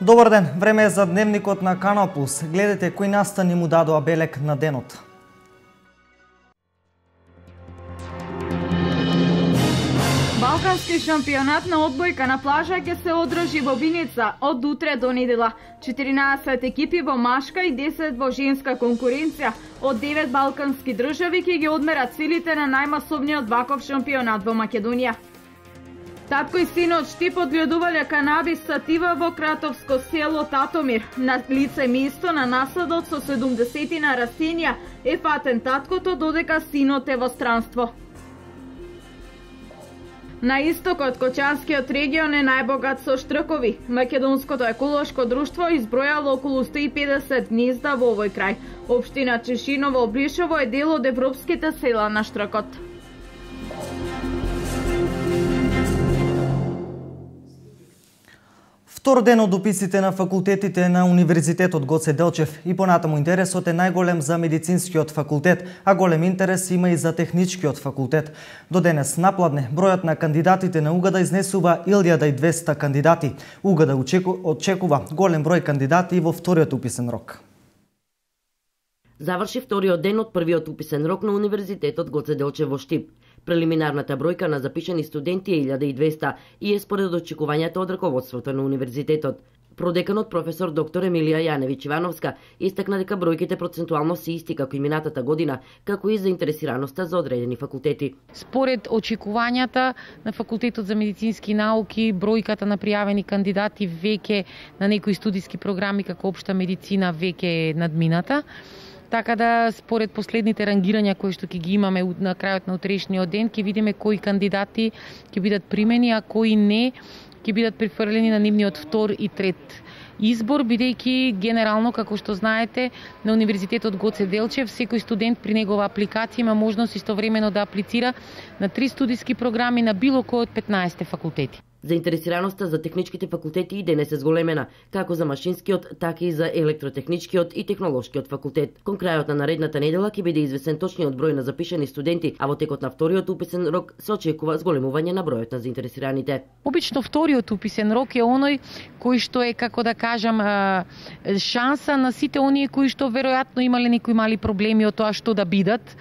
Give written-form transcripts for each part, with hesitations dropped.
Добар ден, време е за дневникот на Канал Плюс. Гледате кои настани му дадоа белек на денот. Балкански шампионат на одбојка на плажа ќе се одржи во Виница од утре до недела. 14 екипи во машка и 10 во женска конкуренција од 9 балкански држави ќе ги одмерат силите на најмасовниот ваков шампионат во Македонија. Татко и синот Штип одгледувале канабис сатива во кратовско село Татомир. На лице место на насадот со 70 на растенија е фатен таткото, додека синот е во странство. На истокот, Кочанскиот регион е најбогат со штркови. Македонското еколошко друштво избројало околу 150 гнезда во овој крај. Општина Чешиново Облишово е дел од европските села на штркот. Втор ден од уписите на факултетите на Универзитетот Гоце Делчев и понатаму интересот е најголем за медицинскиот факултет, а голем интерес има и за техничкиот факултет. До денес напладне бројот на кандидатите на УГД изнесува 1200 кандидати. УГД очекува голем број кандидати и во вториот уписен рок. Заврши вториот ден од првиот уписен рок на Универзитетот Гоце Делчев во Штип. Прелиминарната бројка на запишани студенти е 1200 и е според очекувањата од раководството на универзитетот. Продеканот професор доктор Емилија Јаневич Ивановска истакна дека бројките процентуално се исти како и минатата година, како и заинтересираноста за одредени факултети. Според очекувањата на Факултетот за медицински науки, бројката на пријавени кандидати веќе на некои студиски програми како општа медицина веќе е надмината. Така да, според последните рангирања кои што ќе ги имаме на крајот на утрешниот ден, ќе видиме кои кандидати ќе бидат примени, а кои не ќе бидат префрлени на нивниот втор и трет избор, бидејќи генерално, како што знаете, на Универзитетот Гоце Делчев секој студент при негова апликација има можност истовремено да аплицира на 3 студиски програми на било кој од 15 факултети. Заинтересираноста за техничките факултети и денес е зголемена, како за машинскиот, така и за електротехничкиот и технолошкиот факултет. Кон крајот на наредната недела ќе биде извесен точниот број на запишани студенти, а во текот на вториот уписен рок се очекува зголемување на бројот на заинтересираните. Обично вториот уписен рок е оној кој што е, како да кажам, шанса на сите оние кои што веројатно имале некои мали проблеми од тоа што да бидат.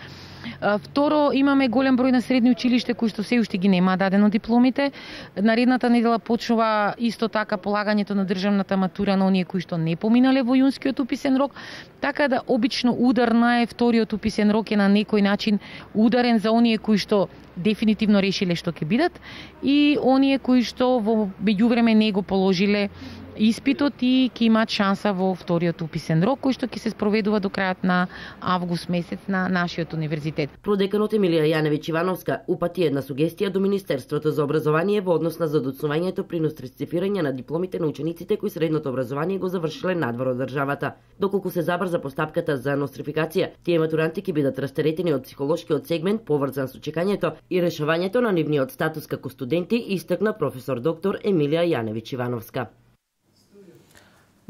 Второ, имаме голем број на средни училишта кои што се уште ги нема дадено дипломите. Наредната недела почнува исто така полагањето на државната матура на оние кои што не поминале во јунскиот уписен рок, така да обично ударна е вториот уписен рок е на некој начин ударен за оние кои што дефинитивно решиле што ќе бидат и оние кои што во меѓувреме не го положиле испитот и ќе имаат шанса во вториот уписен рок, кој што ќе се спроведува до крајот на август месец на нашиот универзитет. Продеканот Емилија Јаневич Ивановска упати една сугестија до Министерството за образование во однос на задоцнувањето при нострицифирање на дипломите на учениците кои средното образование го завршиле надвор од државата. Доколку се забрза постапката за нострификација, тие матуранти ќе бидат растеретени од психолошкиот сегмент поврзан со чекањето и решавањето на нивниот статус како студенти, истакна професор доктор Емилија Јаневич Ивановска.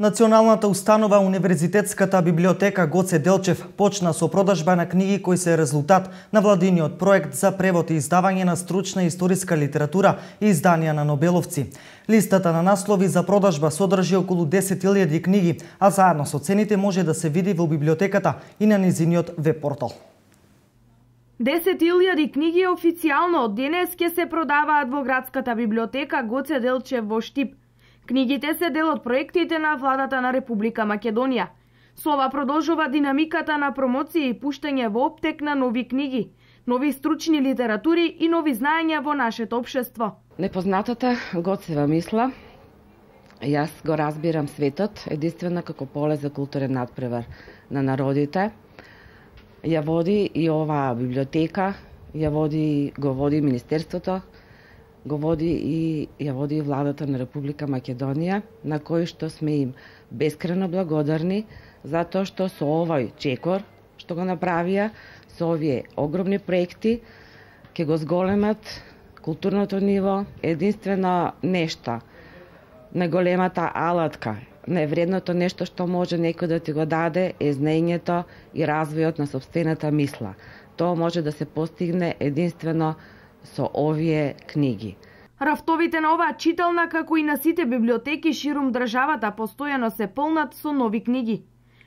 Националната установа Универзитетската библиотека Гоце Делчев почна со продажба на книги кои се резултат на владиниот проект за превод и издавање на стручна историска литература и изданија на нобеловци. Листата на наслови за продажба содржи околу 10.000 книги, а заедно со цените може да се види во библиотеката и на низиниот веб портал. 10.000 книги официјално од денес ќе се продаваат во градската библиотека Гоце Делчев во Штип. Книгите се дел од проектите на владата на Република Македонија. Со ова продолжува динамиката на промоција и пуштање во оптек на нови книги, нови стручни литератури и нови знаења во нашето општество. Непознатата Гоцева мисла, јас го разбирам светот единствено како поле за културен надпревар на народите. Ја води и оваа библиотека, го води Министерството, го води и ја води и владата на Република Македонија, на кој што сме им бескрено благодарни затоа што со овој чекор што го направија, со овие огромни проекти ќе го зголемат културното ниво, единствено нешто, најголемата алатка, највредното нешто што може некој да ти го даде е знаењето и развојот на сопствената мисла. Тоа може да се постигне единствено со овие книги. Рафтовите на оваа читална, како и на сите библиотеки ширум државата, постојано се полнат со нови книги.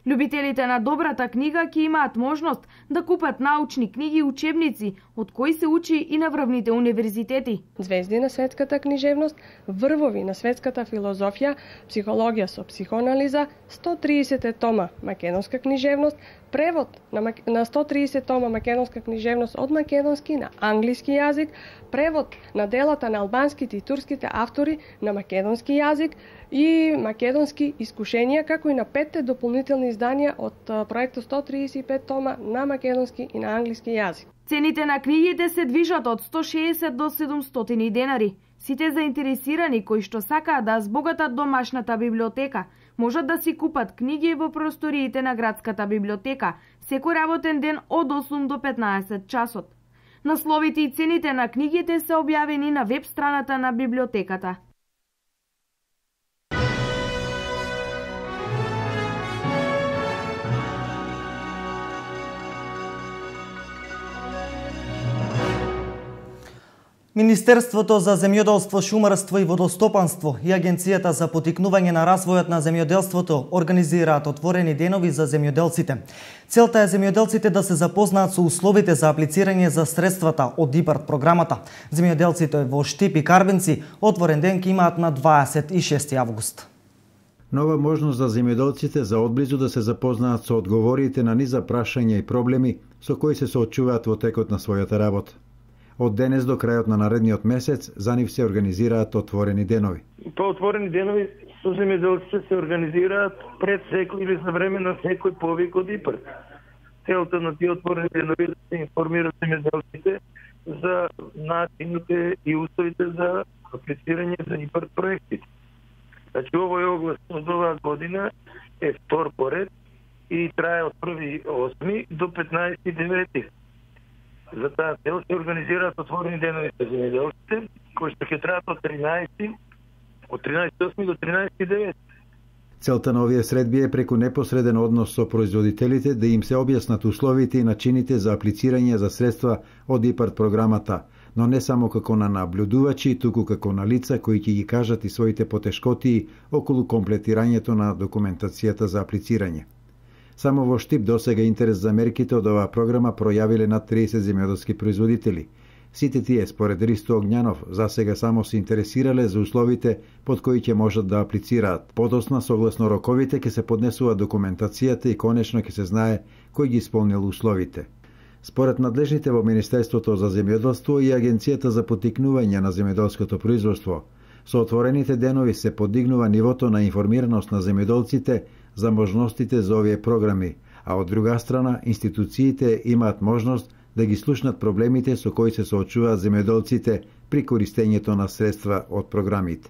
Љубителите на добрата книга ќе имаат можност да купат научни книги и учебници, од кои се учи и на врвните универзитети. Звезди на светската книжевност, врвови на светската филозофија, психологија со психоанализа, 130 тома македонска книжевност, превод на 130 тома македонска книжевност од македонски на англиски јазик, превод на делата на албанските и турските автори на македонски јазик и македонски искушенија, како и на 5 дополнителни изданија од проектот 135 тома на македонски и на англиски јазик. Цените на книгите се движат од 160 до 700 денари. Сите заинтересирани кои што сакаат да збогатат домашната библиотека, можат да си купат книги во просториите на градската библиотека, секој работен ден од 8 до 15 часот. Насловите и цените на книгите се објавени на веб страната на библиотеката. Министерството за земјоделство, шумарство и водостопанство и Агенцијата за поттикнување на развојот на земјоделството организираат отворени денови за земјоделците. Целта е земјоделците да се запознаат со условите за аплицирање за средствата од ИПАРД програмата. Земјоделците во Штип и Карбенци отворен ден ќе имаат на 26 август. Нова можност за земјоделците за одблизу да се запознаат со одговорите на низа прашања и проблеми со кои се соочуваат во текот на својата работа. Од денес до крајот на наредниот месец за нив се организираат отворени денови. Отворени денови со земјоделците се организираат пред секој или за време на секој повик од ИПАРД. Целта на тие отворени денови да се информираат земјоделците за начините и условите за аплицирање за ИПАРД проектите. Значи, овој оглас од оваа година е втор поред и трае од 1.8. до 15.9. За таа цел се организираат отворени денови за земјоделците, кои што ќе траат од 13.8. до 13.9. Целта на овие средби е преку непосреден однос со производителите да им се објаснат условите и начините за аплицирање за средства од ИПАРД програмата, но не само како на наблюдувачи, туку како на лица кои ќе ги кажат и своите потешкоти околу комплетирањето на документацијата за аплицирање. Само во Штип досега интерес за мерките од оваа програма пројавиле над 30 земјоделски производители. Сите тие, според Ристо Огњанов, засега само се интересирале за условите под кои ќе можат да аплицираат. Подосна, согласно роковите, ќе се поднесува документацијата и конечно ќе се знае кој ги исполнил условите. Според надлежните во Министерството за земјоделство и Агенцијата за поттикнување на земјоделското производство, со отворените денови се подигнува нивото на информираност на земјоделците за можностите за овие програми, а од друга страна институциите имаат можност да ги слушнат проблемите со кои се соочуваат земјоделците при користењето на средства од програмите.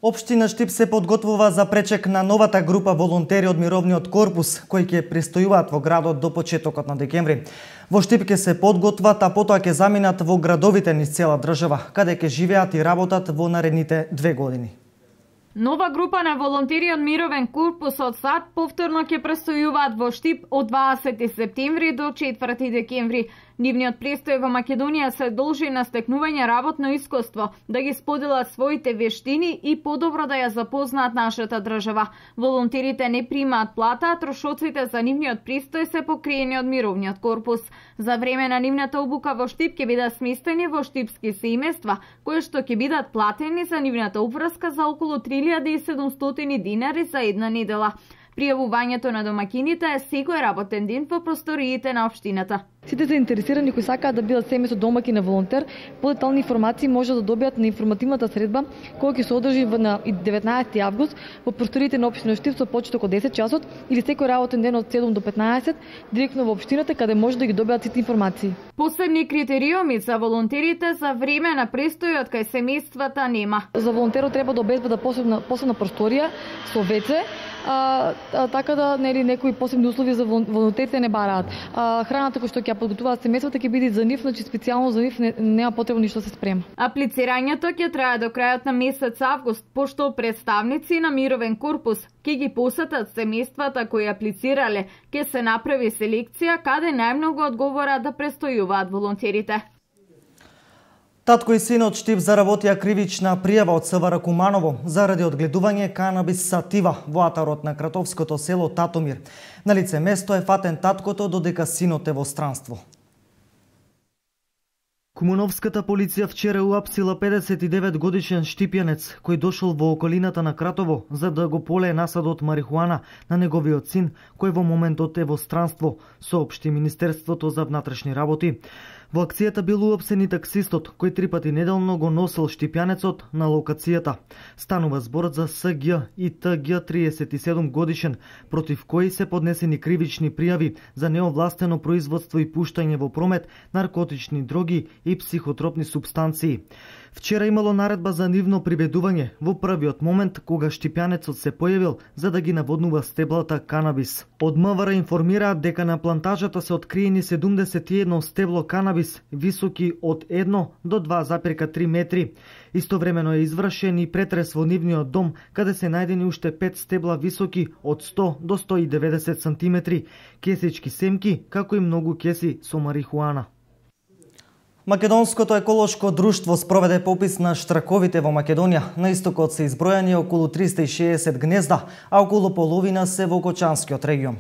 Општина Штип се подготвува за пречек на новата група волонтери од Мировниот корпус, кои ќе престојуваат во градот до почетокот на декември. Во Штип ќе се подготват, а потоа ќе заминат во градовите низ цела држава, каде ќе живеат и работат во наредните 2 години. Нова група на волонтери од Мировен корпус од САД повторно ќе престојуваат во Штип од 20 септември до 4 декември. Нивниот престој во Македонија се должи на стекнување работно искуство, да ги споделат своите вештини и подобро да ја запознаат нашата држава. Волонтерите не примаат плата, а трошоците за нивниот престој се покриени од Мировниот корпус. За време на нивната обука во Штип ќе бидат сместени во штипски семејства, кои што ќе бидат платени за нивната обврска за околу 3700 динари за една недела. Пријавувањето на домакините е секој работен ден во просториите на општината. Сите заинтересирани кои сакаат да бидат семејство домаќин на волонтер, подетални информации може да добијат на информативната средба која ќе се одржи на 19 август во просториите на општина Штип со почеток од 10 часот или секој работен ден од 7 до 15 директно во општината каде може да ги добијат сите информации. Посебни критериуми за волонтерите за време на престојот кај семејствата нема. За волонтерот треба да обезбеда посебна просторија со WC, така да нели некои посебни услови за волонтерите не бараат. Храната која што ќе подготвуваат семејствата ќе биде за нив, значи специјално за нив нема потребно ништо се спрема. Аплицирањето ќе трае до крајот на месец август, пошто представници на Мировен корпус ќе ги посетат семејствата кои аплицирале, ќе се направи селекција каде најмногу одговора да престојуваат волонтерите. Татко и синот Штип заработија кривична пријава од СВР Куманово заради одгледување канабис сатива во атарот на кратовското село Татомир. На лице место е фатен таткото, додека синот е во странство. Кумановската полиција вчера уапсила 59 годишен штипјанец кој дошол во околината на Кратово за да го полее насадот марихуана на неговиот син кој во моментот е во странство, соопшти Министерството за внатрешни работи. Во акцијата бил уапсен и таксистот кој 3 пати неделно го носел штипјанецот на локацијата. Станува збор за СГ и ТГ 37 годишен, против кои се поднесени кривични пријави за неовластено производство и пуштање во промет наркотични дроги и психотропни супстанции. Вчера имало наредба за нивно приведување во првиот момент кога штипјанецот се појавил за да ги наводнува стеблата канабис. Од МВР информираат дека на плантажата се откриени 71 стебло канабис високи од 1 до 2,3 метри. Истовремено е извршен и претрес во нивниот дом, каде се најдени уште 5 стебла високи од 100 до 190 сантиметри, кесички семки, како и многу кеси со марихуана. Македонското еколошко друштво спроведе попис на штраковите во Македонија. На истокот се избројани околу 360 гнезда, а околу половина се во Кочанскиот регион.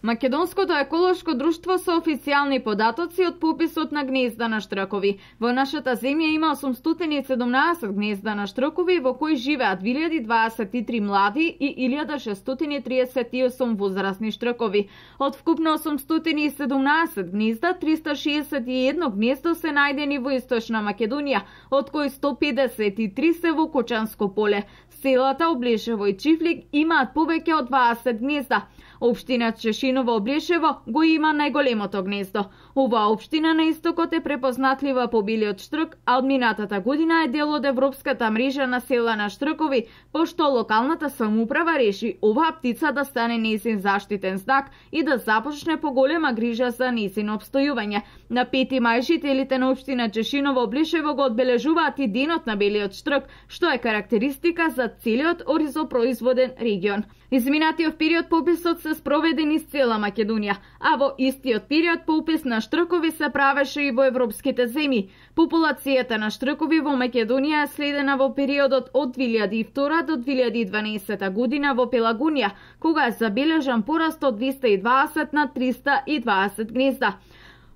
Македонското еколошко друштво со официјални податоци од пописот на гнезда на штракови. Во нашата земја има 817 гнезда на штракови во кои живеат 1023 млади и 1638 возрастни штракови. Од вкупно 817 гнезда, 361 гнездо се најдени во Источна Македонија, од кои 153 се во Кочанско поле. Селата Облешево и Чифлик имаат повеќе од 20 гнезда. Општина Чешиново Облешево го има најголемото гнездо. Оваа општина на истокот е препознатлива по белиот штрк, а од минатата година е дел од европската мрежа на села на штркови, пошто локалната самоуправа реши оваа птица да стане нејзин заштитен знак и да започне поголема грижа за нејзино обстојување. На 5 мај жителите на општина Чешиново Облешево го одбележуваат и денот на белиот штрк, што е карактеристика за целиот оризопроизводен регион. Изминатиот период пописот се спроведен из цела Македонија, а во истиот период попис на штркови се правеше и во европските земји. Популацијата на штркови во Македонија е следена во периодот од 2002 до 2012 година во Пелагунија, кога е забележан пораст од 220 на 320 гнезда.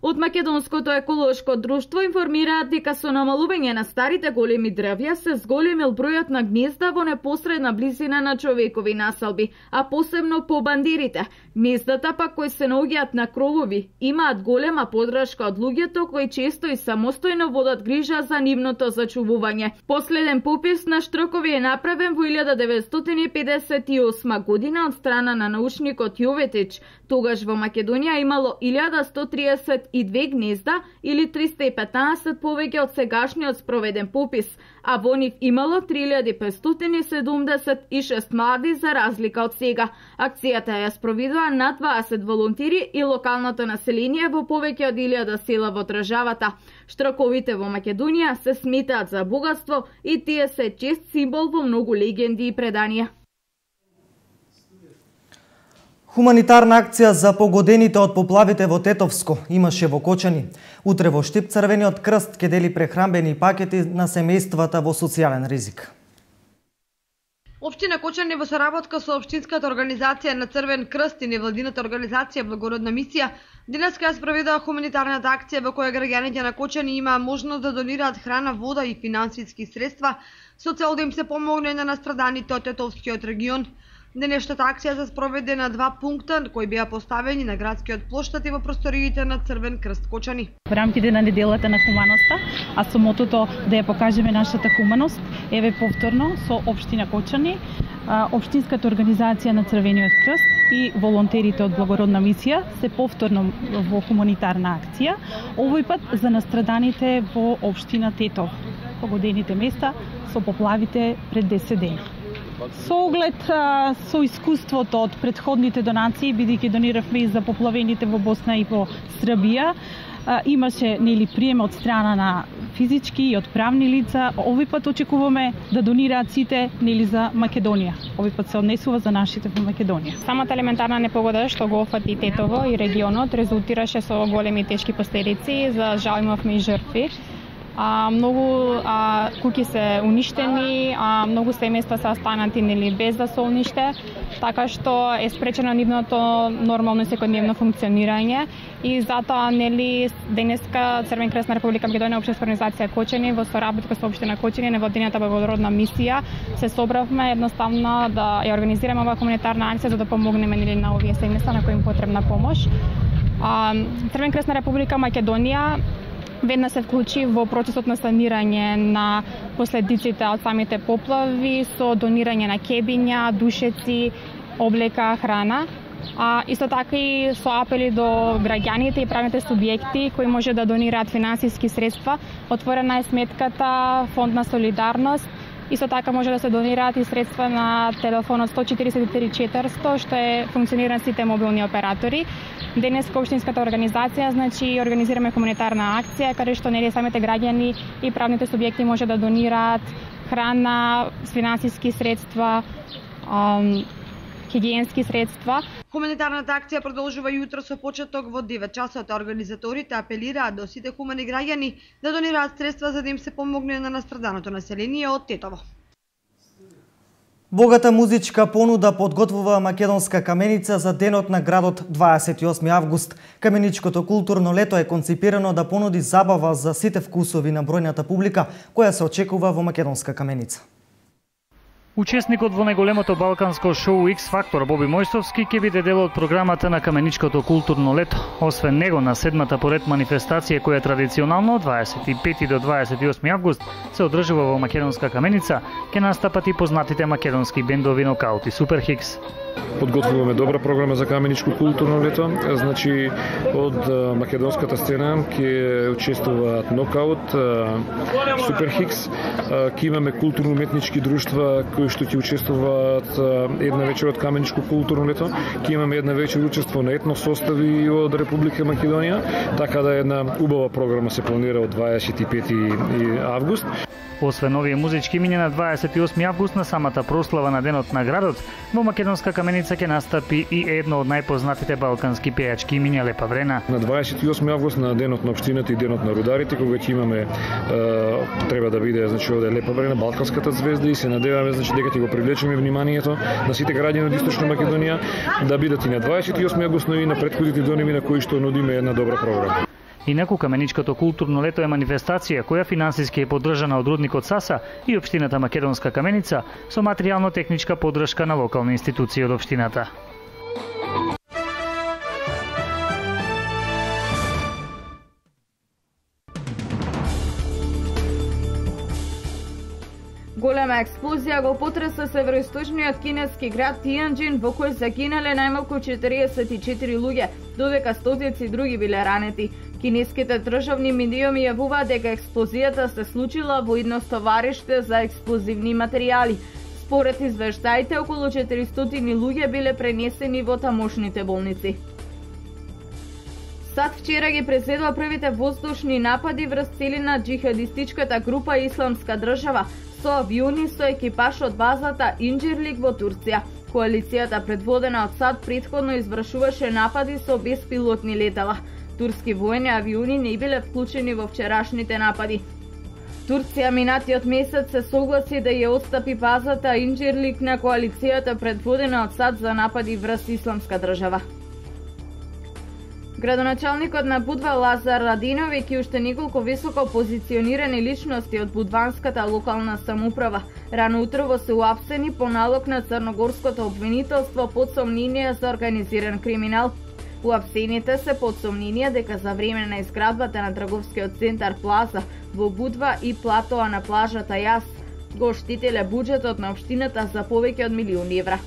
Од Македонското еколошко друштво информираат дека со намалување на старите големи дрвја се зголемил бројот на гнезда во непосредна близина на човекови населби, а посебно по бандирите. Гнездата пак кои се наоѓаат на кровови имаат голема подршка од луѓето кои често и самостојно водат грижа за нивното зачувување. Последен попис на штракови е направен во 1958 година од страна на научникот Јоветич. Тогаш во Македонија имало 1132 гнезда или 315 повеќе од сегашниот спроведен попис, а во нив имало 3576 млади за разлика од сега. Акцијата ја спроведува над 20 волонтери и локалното население во повеќе од 1000 села во државата. Штраковите во Македонија се сметаат за богатство и тие се чест символ во многу легенди и преданија. Хуманитарна акција за погодените од поплавите во Тетовско имаше во Кочани. Утре во Штип Црвениот крст ќе дели прехранбени пакети на семејствата во социјален ризик. Општина Кочани во соработка со Општинската организација на Црвен крст и невладината организација Благородна мисија денеска ја спроведува хуманитарната акција во која граѓаните на Кочани имаа можност да донираат храна, вода и финансиски средства со цел да им се помогне на настраданите од Тетовскиот регион. Денешната акција се спроведе на 2 пункта кои беа поставени на градскиот плоштад и во просториите на Црвен крст Кочани. Во рамките на неделата на хуманоста, а со мотото да ја покажеме нашата хуманост, еве повторно со Општина Кочани, Општинската организација на Црвениот крст и волонтерите од Благородна мисија се повторно во хуманитарна акција, овој пат за настраданите во Општина Тетов, погодените места со поплавите пред 10 дена. Со оглед со искуството од претходните донации, бидејќи дониравме и за поплавените во Босна и во Србија, имаше прием од страна на физички и од правни лица. Овој пат очекуваме да донираат сите за Македонија. Овој пат се однесува за нашите во Македонија. Самата елементарна непогода што го офати Тетово и регионот резултираше со големи тешки последици. За жал имавме и жртви Многу куќи се уништени, многу семејства се останати нели без да се униште, така што е спречено нивното нормално секојдневно функционирање и затоа нели денеска Црвен крест на Република Македонија, општинска организација Кочани во соработка со општина Кочани, невладината благородна мисија се собравме едноставно да ја организираме оваа хуманитарна акција за да помогнеме нели на овие семејства на кои им потребна помош. Црвен крест на Република Македонија веднаш се вклучи во процесот на санирање на последиците од самите поплави со донирање на кебиња, душеци, облека, храна. Исто така и со апели до граѓаните и правните субјекти кои може да донираат финансиски средства. Отворена е сметката Фонд на солидарност. Исто така може да се донираат и средства на телефонот 143 400, што е функционира сите мобилни оператори. Денес општинската организација организираме хуманитарна акција каде што нели самите граѓани и правните субјекти може да донираат храна, финансиски средства, хигиенски средства. Хуманитарната акција продолжува јутро со почеток во 9 часот. Организаторите апелираат до сите хумани граѓани да донираат средства за да им се помогне на настраданото население од Тетово. Богата музичка понуда подготвува Македонска каменица за денот на градот 28 август. Каменичкото културно лето е конципирано да понуди забава за сите вкусови на бројната публика која се очекува во Македонска каменица. Учесникот во најголемото балканско шоу X Factor Боби Мојсовски ќе биде дел од програмата на Каменичкото културно лето. Освен него, на седмата поред манифестација која традиционално од 25 до 28 август се одржува во Македонска каменица, ќе настапат и познатите македонски бендови Нокаут и Супер Хикс. Подготвуваме добра програма за Каменичко културно лето. Значи, од македонската сцена ќе учествуваат Нокаут, Супер Хикс, ќе имаме културно-уметнички друштва кои што ќе учествуваат една вечер од Каменичко културно лето. Ќе имаме една вечер учество на етно состави од Република Македонија, така да една убава програма се планира од 25 август. Освен овие музички мине на 28 август на самата прослава на денот на градот, во Македонска каменица ќе настапи и едно од најпознатите балкански пејачки Минја Лепа Врена. На 28 август на денот на општината и денот на рударите, кога ќе имаме треба да биде овде Лепа Врена, балканската звезда, и се надеваме дека ќе го привлечеме вниманието на сите граѓани од Источна Македонија да бидат и на 28 август, но и на претходните дни на кои што нудиме една добра програма. Инаку Каменичкото културно лето е манифестација која финансиски е поддржана од рудникот Саса и општината Македонска каменица со материјално-техничка поддршка на локални институции од општината. Голема експлозија го потреса североисточниот кинески град Тијанџин, во кој загинале најмалку 44 луѓе, додека стотици други биле ранети. Кинеските државни медиуми јавуваат дека експлозијата се случила во едно товариште за експлозивни материјали. Според извештаите, околу 400 луѓе биле пренесени во тамошните болници. САД вчера ги преследува првите воздушни напади врз целина џихадистичката група Исламска држава со авиони со екипаж од базата Инџирлик во Турција. Коалицијата предводена од САД претходно извршуваше напади со беспилотни летала. Турски воени авиони не биле вклучени во вчерашните напади. Турција минатиот месец се согласи да ја отстапи базата Инџирлик на коалицијата предводена од САД за напади врз Исламска држава. Градоначалникот на Будва Лазар Радиновиќ и уште неколку високо позиционирани личности од будванската локална самоуправа рано утрово се уапсени по налог на црногорското обвинителство под сомнение за организиран криминал. Уапсените се под сомнение дека за време на изградбата на трговскиот центар Плаза во Будва и платоа на плажата Јас го штителе буџетот на општината за повеќе од милиони евра.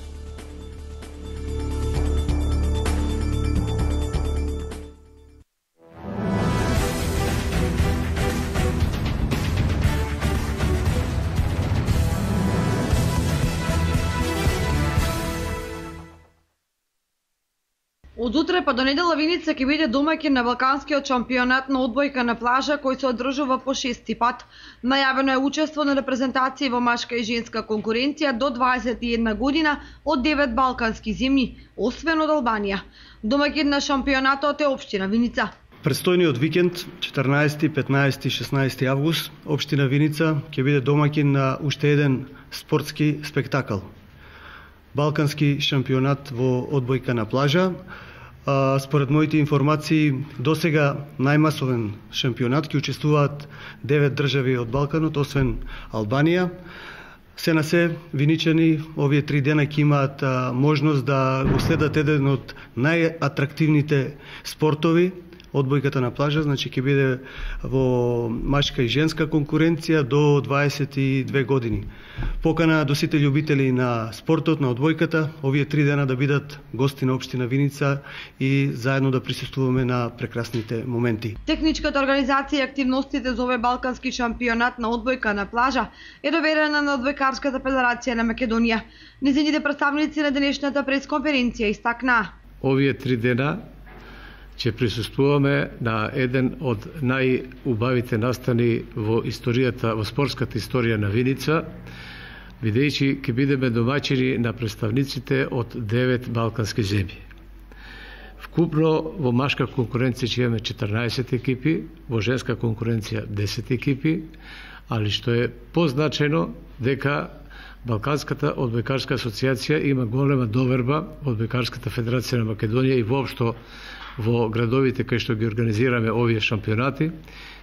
Од утре па до недела Виница ќе биде домаќин на Балканскиот шампионат на одбојка на плажа кој се одржува по 6-ти пат. Најавено е учество на репрезентации во машка и женска конкуренција до 21 година од 9 балкански земји, освен од Албанија. Домаќин на шампионатот е општина Виница. Престојниот викенд, 14, 15 и 16 август, општина Виница ќе биде домаќин на уште еден спортски спектакл. Балкански шампионат во одбојка на плажа. Според моите информации, досега најмасовен шампионат ќе учествуваат 9 држави од Балканот, освен Албанија. Се на се, виничани овие 3 дена ќе имаат можност да го следат еден од најатрактивните спортови, одбојката на плажа, значи ќе биде во машка и женска конкуренција до 22 години. Покана до сите љубители на спортот, на одбојката, овие 3 дена да бидат гости на општина Виница и заедно да присуствуваме на прекрасните моменти. Техничката организација и активностите за овој балкански шампионат на одбојка на плажа е доверена на Одбојкарската федерација на Македонија. Незините представници на денешната пресконференција истакнаа: овие 3 дена ќе присуствуваме на еден од најубавите настани во историјата, во спортската историја на Виница, бидејќи ќе бидеме домаќини на представниците од 9 балкански земји. Вкупно во машка конкуренција ќе имаме 14 екипи, во женска конкуренција 10 екипи, али што е позначено дека Балканската одбојкарска асоциација има голема доверба од Одбојкарската федерација на Македонија и воопшто во градовите кај што ги организираме овие шампионати,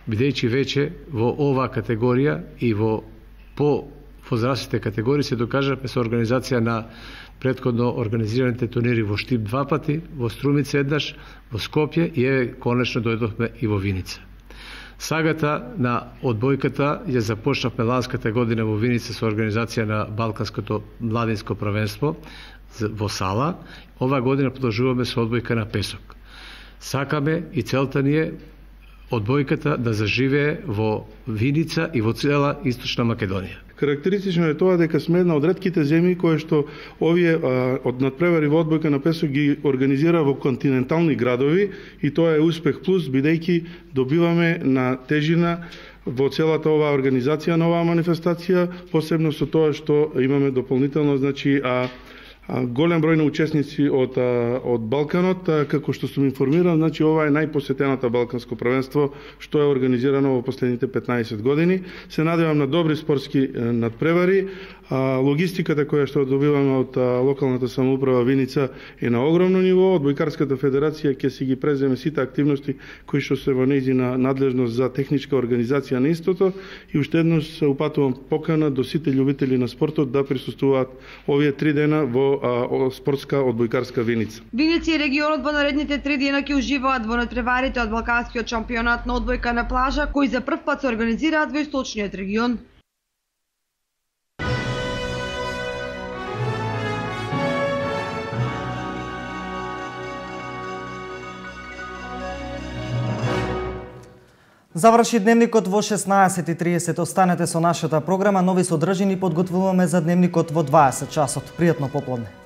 бидејќи веќе во оваа категорија и во возрастните категории се докажавме со организација на претходно организираните турнири во Штип 2 пати, во Струмица еднаш, во Скопје и конечно дојдовме и во Виница. Сагата на одбојката ја започнавме ланската година во Виница со организација на Балканското младинско првенство во Сала. Ова година продолжуваме со одбојка на песок. Сакаме и целта ни е одбојката да заживее во Виница и во цела Источна Македонија. Карактеристично е тоа дека сме една од ретките земји кои што овие од надпревари во одбојка на песок ги организира во континентални градови и тоа е успех плюс, бидејќи добиваме на тежина во целата оваа организација на оваа манифестација, посебно со тоа што имаме дополнително, значи, голем број на учесници од Балканот, како што сум информиран, значи ова е најпосетената балканско првенство што е организирано во последните 15 години. Се надевам на добри спортски надпревари. Логистиката која што добиваме од локалната самоуправа Виница е на огромно ниво. Одбојкарската федерација ќе си ги преземе сите активности кои што се во нејзина надлежност за техничка организација на истото и уште еднаш се упатувам покана до сите љубители на спортот да присуствуваат овие 3 дена во спортска одбојкарска Виница. Виница и регионот во наредните 3 дена ќе уживаат во надпреварите од Балканскиот шампионат на одбојка на плажа, кои за прв пат се организираат во источниот регион. Заврши дневникот во 16:30. Останете со нашата програма. Нови содржини подготвуваме за дневникот во 20 часот. Пријатно пополне.